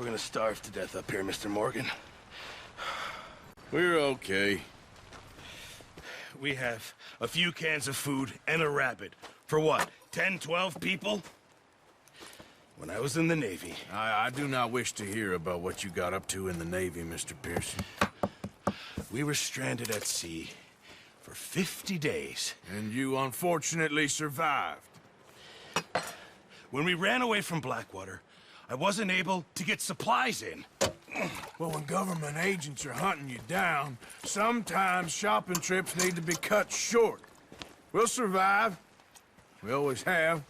We're gonna starve to death up here, Mr. Morgan. We're okay. We have a few cans of food and a rabbit. For what, 10, 12 people? When I was in the Navy... I do not wish to hear about what you got up to in the Navy, Mr. Pearson. We were stranded at sea for 50 days. And you unfortunately survived. When we ran away from Blackwater, I wasn't able to get supplies in. Well, when government agents are hunting you down, sometimes shopping trips need to be cut short. We'll survive. We always have.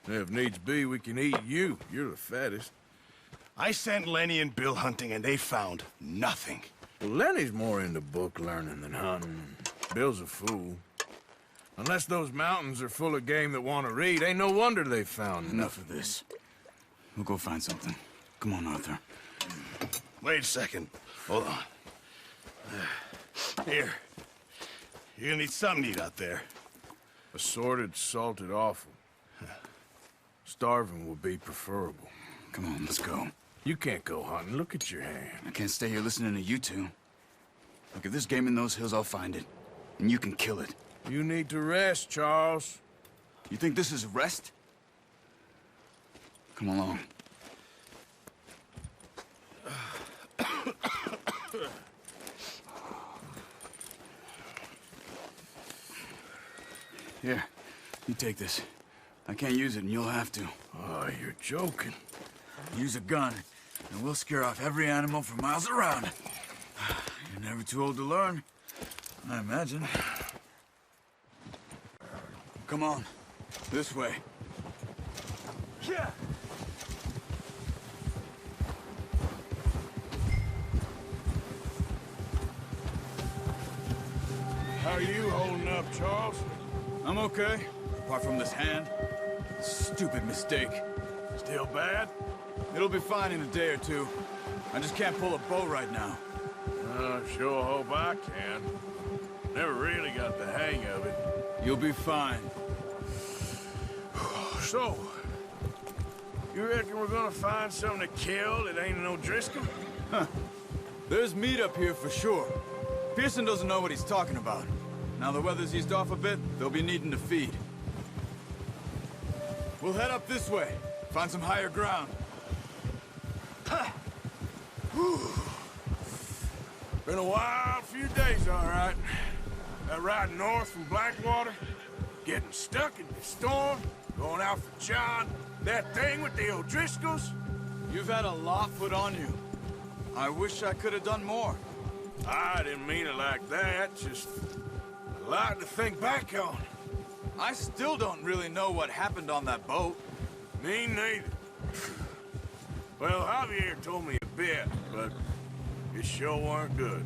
If needs be, we can eat you. You're the fattest. I sent Lenny and Bill hunting, and they found nothing. Well, Lenny's more into book learning than hunting. Bill's a fool. Unless those mountains are full of game that want to read, ain't no wonder they found Enough of this. We'll go find something. Come on, Arthur. Wait a second. Hold on. Here. You're gonna need something to eat out there. Assorted, salted offal. Starving would be preferable. Come on, let's go. You can't go hunting. Look at your hand. I can't stay here listening to you two. Look, if there's game in those hills, I'll find it. And you can kill it. You need to rest, Charles. You think this is rest? Come along. Here, you take this. I can't use it, and you'll have to. Oh, you're joking. Use a gun, and we'll scare off every animal for miles around. You're never too old to learn, I imagine. Come on, this way. Yeah. How are you holding up, Charles? I'm okay, apart from this hand. Stupid mistake. Still bad? It'll be fine in a day or two. I just can't pull a bow right now. Sure hope I can. Never really got the hang of it. You'll be fine. So, you reckon we're gonna find something to kill that ain't no Driscoll? Huh. There's meat up here for sure. Pearson doesn't know what he's talking about. Now the weather's eased off a bit, they'll be needing to feed. We'll head up this way. Find some higher ground. Been a wild few days, all right. That ride north from Blackwater, getting stuck in the storm, going out for John, that thing with the O'Driscolls. You've had a lot put on you. I wish I could have done more. I didn't mean it like that, just a lot to think back on. I still don't really know what happened on that boat. Me neither. Well, Javier told me a bit, but it sure weren't good.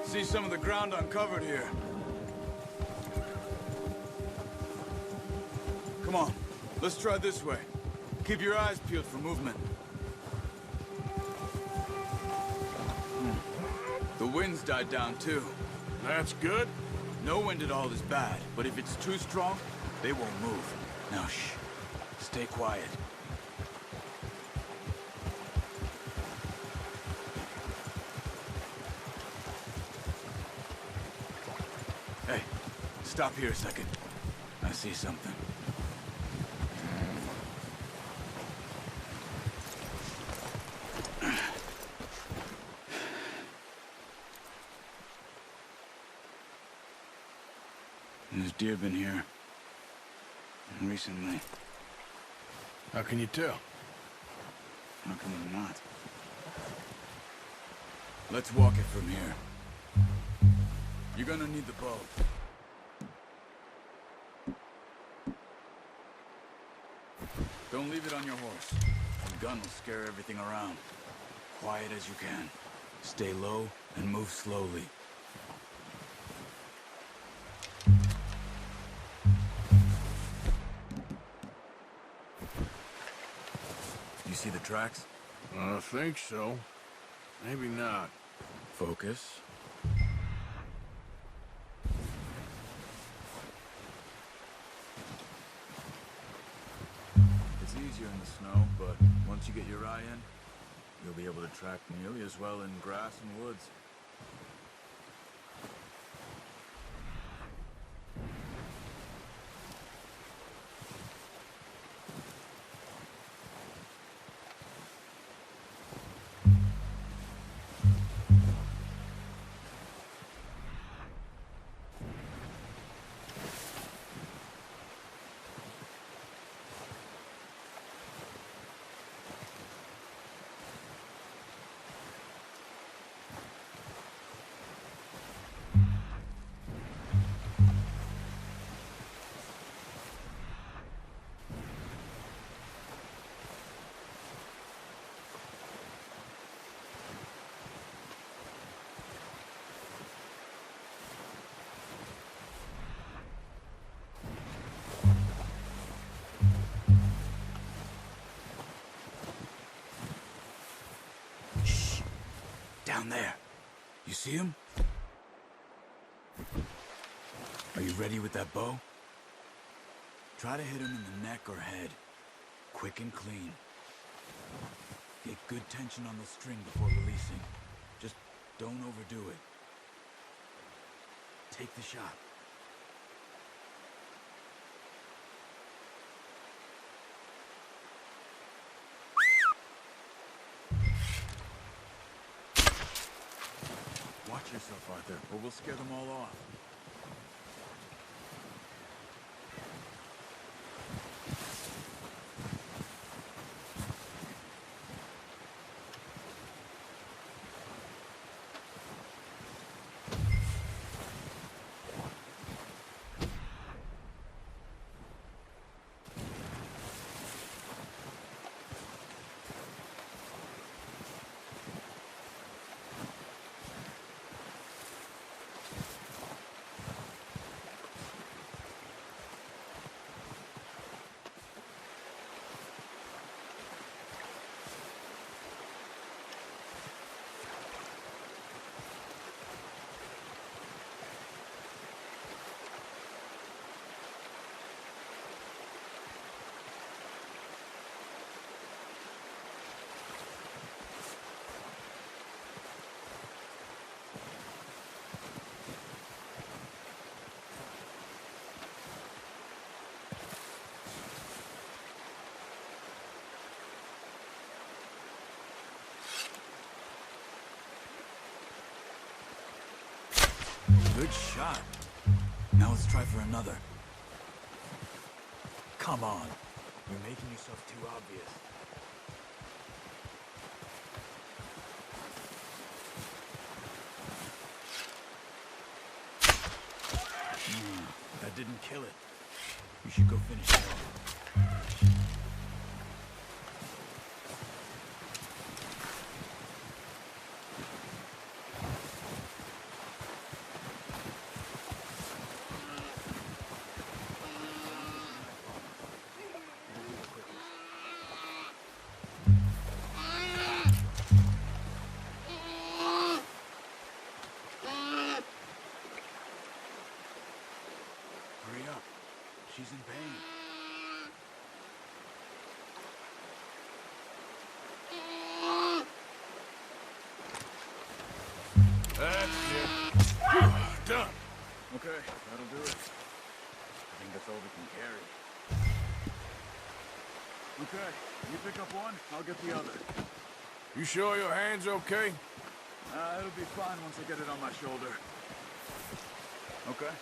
See some of the ground uncovered here. Come on, let's try this way. Keep your eyes peeled for movement. The wind's died down too. That's good. No wind at all is bad, but if it's too strong, they won't move. Now shh, stay quiet. Hey, stop here a second. I see something. There's deer been here recently. How can you tell? How come I'm not? Let's walk it from here. You're gonna need the bow. Don't leave it on your horse. The gun will scare everything around. Quiet as you can. Stay low and move slowly. You see the tracks? I think so. Maybe not. Focus. It's easier in the snow, but once you get your eye in, you'll be able to track nearly as well in grass and woods. Down there. You see him? Are you ready with that bow? Try to hit him in the neck or head. Quick and clean. Get good tension on the string before releasing. Just don't overdo it. Take the shot. Watch yourself, Arthur, or we'll scare them all off. Good shot. Now let's try for another. Come on. You're making yourself too obvious. That didn't kill it. You should go finish it off. Hurry up. She's in pain. That's it. Whew, done. Okay, that'll do it. I think that's all we can carry. Okay, you pick up one, I'll get the other. You sure your hand's okay? It'll be fine once I get it on my shoulder. Okay.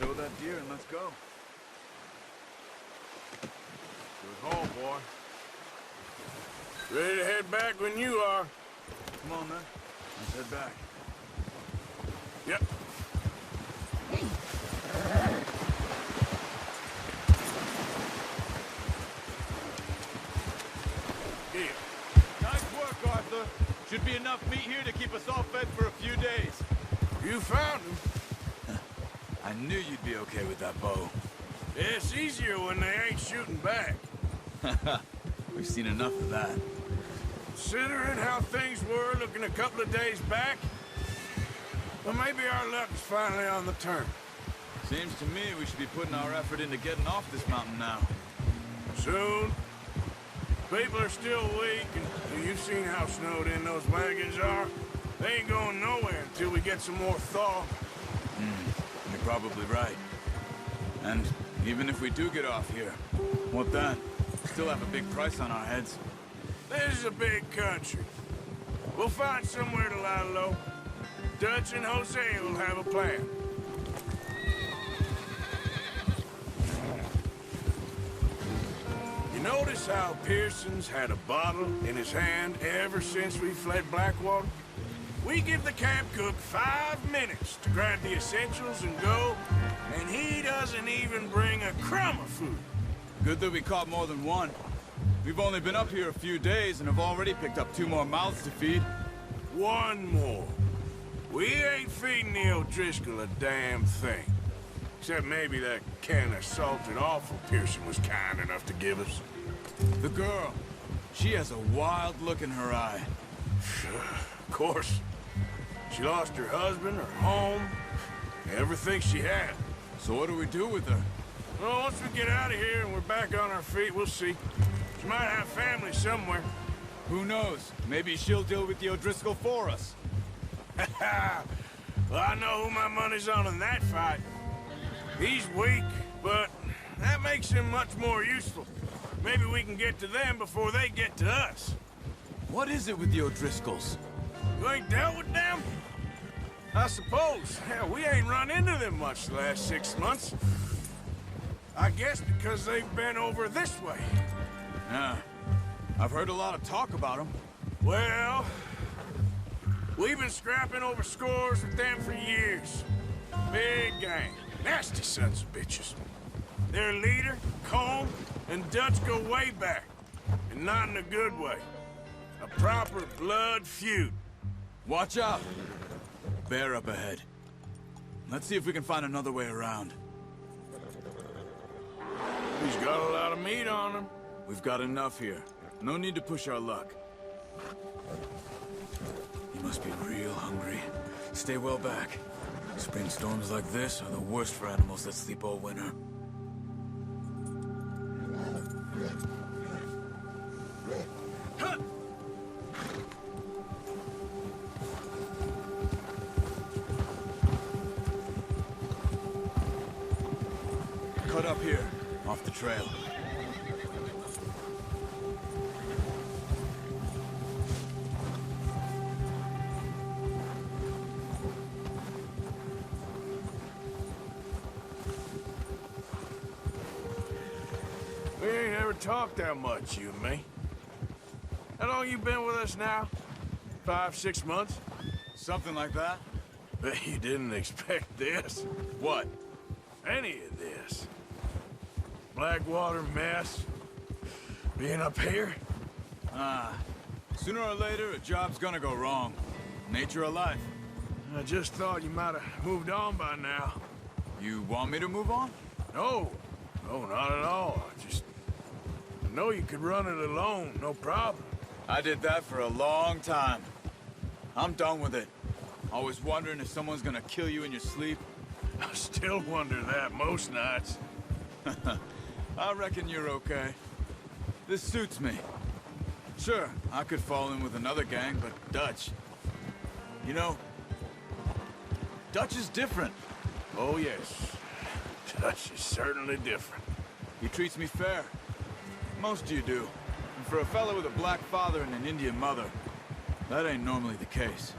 Throw that deer and let's go. Good haul, boy. Ready to head back when you are. Come on, then. Let's head back. Yep. Here. Nice work, Arthur. Should be enough meat here to keep us all fed for a few days. You found him. I knew you'd be okay with that bow. It's easier when they ain't shooting back. We've seen enough of that. Considering how things were looking a couple of days back, well, maybe our luck's finally on the turn. Seems to me we should be putting our effort into getting off this mountain now. Soon. People are still weak, and you've seen how snowed in those wagons are. They ain't going nowhere until we get some more thaw. You're probably right. And even if we do get off here, what then? Still have a big price on our heads. This is a big country. We'll find somewhere to lie low. Dutch and Hosea will have a plan. You notice how Pearson's had a bottle in his hand ever since we fled Blackwater? We give the camp cook 5 minutes to grab the essentials and go, and he doesn't even bring a crumb of food. Good that we caught more than one. We've only been up here a few days and have already picked up 2 more mouths to feed. One more. We ain't feeding the O'Driscoll a damn thing. Except maybe that can of salted offal Pearson was kind enough to give us. The girl. She has a wild look in her eye. Of course. She lost her husband, her home, everything she had. So what do we do with her? Well, once we get out of here and we're back on our feet, we'll see. She might have family somewhere. Who knows? Maybe she'll deal with the O'Driscoll for us. Well, I know who my money's on in that fight. He's weak, but that makes him much more useful. Maybe we can get to them before they get to us. What is it with the O'Driscolls? You ain't dealt with them? I suppose. Hell, we ain't run into them much the last 6 months. I guess because they've been over this way. Yeah. I've heard a lot of talk about them. Well, we've been scrapping over scores with them for years. Big gang. Nasty sons of bitches. Their leader, Colm, and Dutch go way back. And not in a good way. A proper blood feud. Watch out! Bear up ahead. Let's see if we can find another way around. He's got a lot of meat on him. We've got enough here. No need to push our luck. You must be real hungry. Stay well back. Spring storms like this are the worst for animals that sleep all winter. Cut up here, off the trail. We ain't ever talked that much, you and me. How long you been with us now? 5, 6 months? Something like that? Bet you didn't expect this. What? Any of this. Blackwater mess. Being up here. Sooner or later, a job's gonna go wrong. Nature of life. I just thought you might have moved on by now. You want me to move on? No. No, not at all. I know you could run it alone, no problem. I did that for a long time. I'm done with it. Always wondering if someone's gonna kill you in your sleep. I still wonder that most nights. I reckon you're okay. This suits me. Sure, I could fall in with another gang, but Dutch... You know, Dutch is different. Oh, yes. Dutch is certainly different. He treats me fair. Most of you do. And for a fellow with a black father and an Indian mother, that ain't normally the case.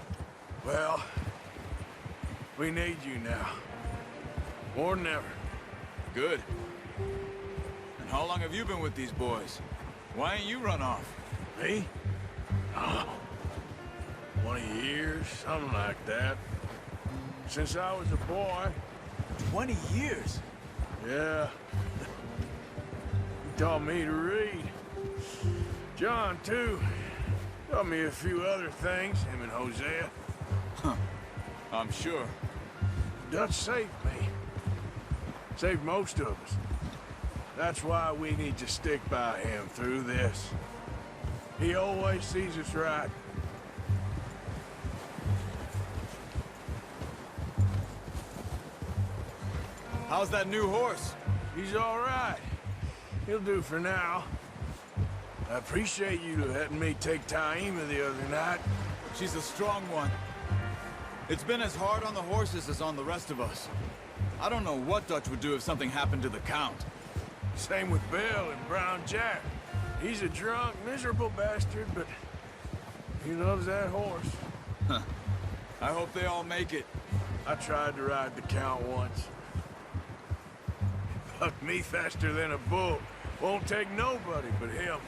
Well, we need you now. More than ever. Good. And how long have you been with these boys? Why ain't you run off? Me? 20 years, something like that. Since I was a boy. 20 years? Yeah. He taught me to read. John, too. Taught me a few other things, him and Hosea. I'm sure. Dutch saved me. Saved most of us. That's why we need to stick by him through this. He always sees us right. How's that new horse? He's all right. He'll do for now. I appreciate you letting me take Taima the other night. She's a strong one. It's been as hard on the horses as on the rest of us. I don't know what Dutch would do if something happened to the Count. Same with Bill and Brown Jack. He's a drunk, miserable bastard, but he loves that horse. I hope they all make it. I tried to ride the Count once. He bucked me faster than a bull. Won't take nobody but him.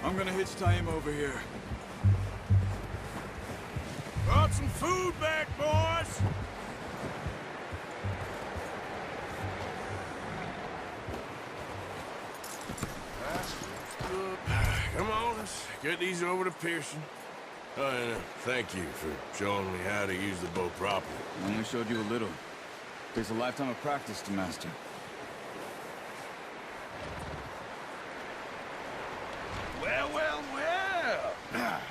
I'm gonna hitch Taima over here. Brought some food back, boys! Come on, let's get these over to Pearson. Oh, and thank you for showing me how to use the bow properly. I only showed you a little. Takes a lifetime of practice to master. Well, well, well.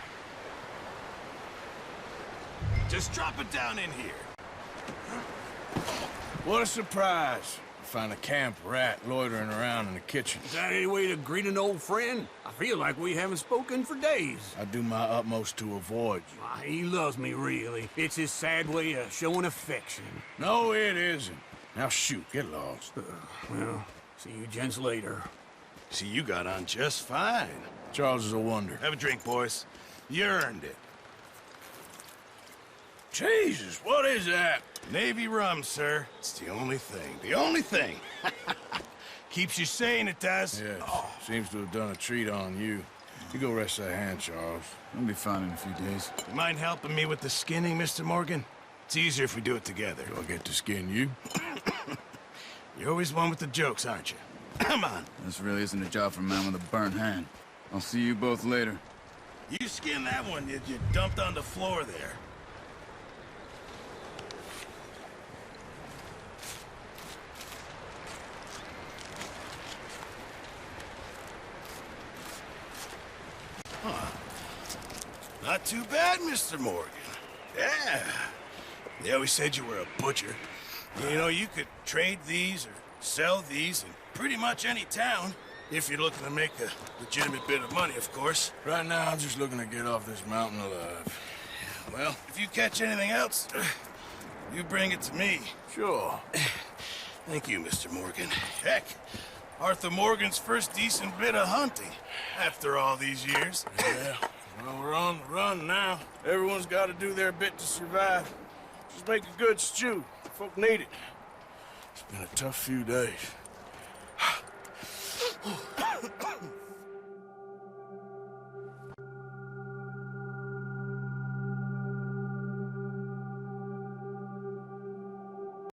Just drop it down in here. What a surprise. Find a camp rat loitering around in the kitchen. Is that any way to greet an old friend? I feel like we haven't spoken for days. I do my utmost to avoid you. Why, he loves me, really. It's his sad way of showing affection. No, it isn't. Now shoot, get lost. Well, see you gents later. See, you got on just fine. Charles is a wonder. Have a drink, boys. You earned it. Jesus, what is that? Navy rum, sir. It's the only thing. The only thing. Keeps you sane, it does. Yes, seems to have done a treat on you. You go rest that hand, Charles. I'll be fine in a few days. You mind helping me with the skinning, Mr. Morgan? It's easier if we do it together. Do I get to skin you? You're always one with the jokes, aren't you? Come on. This really isn't a job for a man with a burnt hand. I'll see you both later. You skinned that one you dumped on the floor there. Not too bad, Mr. Morgan. Yeah. They always said you were a butcher. You know, you could trade these or sell these in pretty much any town. If you're looking to make a legitimate bit of money, of course. Right now, I'm just looking to get off this mountain alive. Well, if you catch anything else, you bring it to me. Sure. Thank you, Mr. Morgan. Heck, Arthur Morgan's first decent bit of hunting after all these years. Yeah. Well, we're on the run now. Everyone's got to do their bit to survive. Just make a good stew. Folk need it. It's been a tough few days.